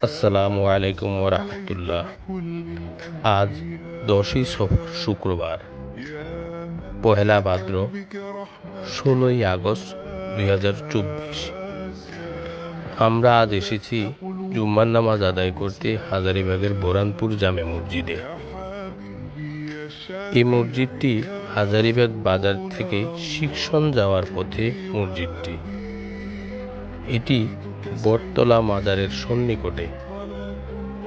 আসসালামু আলাইকুম ওয়া রাহমাতুল্লাহ। আজ 10ই সফর শুক্রবার, পহেলা ভাদ্র, 16ই আগস্ট 2024। আমরা আজ এসেছি জুম্মার নামাজ আদায় করতে হাজারীবাগের বোরানপুর জামে মসজিদে। এই মসজিদটি হাজারীবাগ বাজার থেকে শিক্ষণ যাওয়ার পথে মসজিদটি। এটি বটতলা মাজারের সন্নিকটে।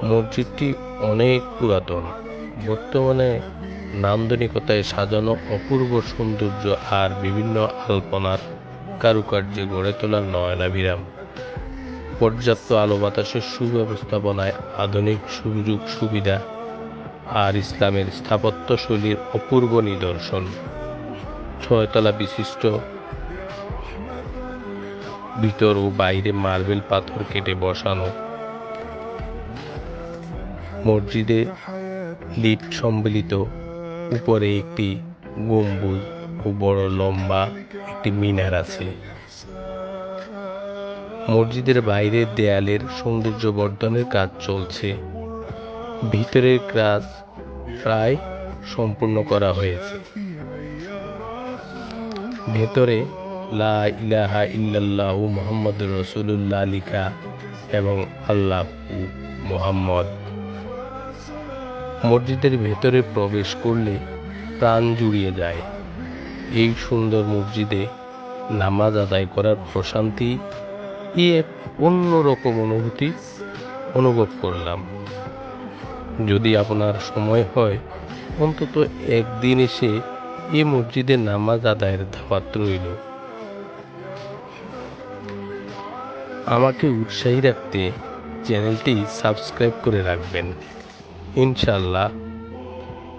মসজিদটি অনেক পুরাতন, বর্তমানে নান্দনিকতায় সাজানো অপূর্ব সৌন্দর্য আর বিভিন্ন আলপনার কারুকার্যে গড়ে তোলা নয়নাভিরাম। পর্যাপ্ত আলো বাতাসের সুব্যবস্থাপনায় আধুনিক সুযোগ সুবিধা আর ইসলামের স্থাপত্যশৈলীর অপূর্ব নিদর্শন। 6 তলা বিশিষ্ট, ভিতর ও বাইরে মার্বেল পাথর কেটে বসানো। মসজিদে লিফট সম্মিলিত, উপরে একটি গম্বুজ ও বড় লম্বা একটি মিনার আছে। মসজিদের বাইরের দেয়ালের সৌন্দর্য বর্ধনের কাজ চলছে। ভিতরের কাজ প্রায় সম্পূর্ণ করা হয়েছে। ভেতরে লা ইলাহা ইল্লাল্লাহু মুহাম্মাদুর রাসূলুল্লাহ লেখা এবং আল্লাহু মুহাম্মদ। মসজিদের ভেতরে প্রবেশ করলে প্রাণ জুড়িয়ে যায়। এই সুন্দর মসজিদে নামাজ আদায় করার প্রশান্তি এক অন্যরকম অনুভূতি অনুভব করলাম। যদি আপনার সময় হয়, অন্তত একদিন এসে এই মসজিদে নামাজ আদায়ের দাওয়াত রইল। আমাকে উৎসাহী রাখতে চ্যানেলটি সাবস্ক্রাইব করে রাখবেন ইনশাল্লাহ।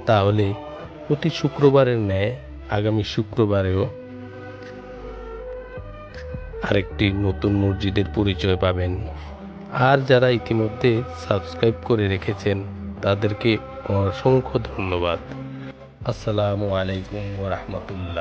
তাহলে প্রতি শুক্রবারের ন্যায় আগামী শুক্রবারেও আরেকটি নতুন মসজিদের পরিচয় পাবেন। আর যারা ইতিমধ্যে সাবস্ক্রাইব করে রেখেছেন তাদেরকে অসংখ্য ধন্যবাদ। আসসালামু আলাইকুম ওয়া রাহমাতুল্লাহ।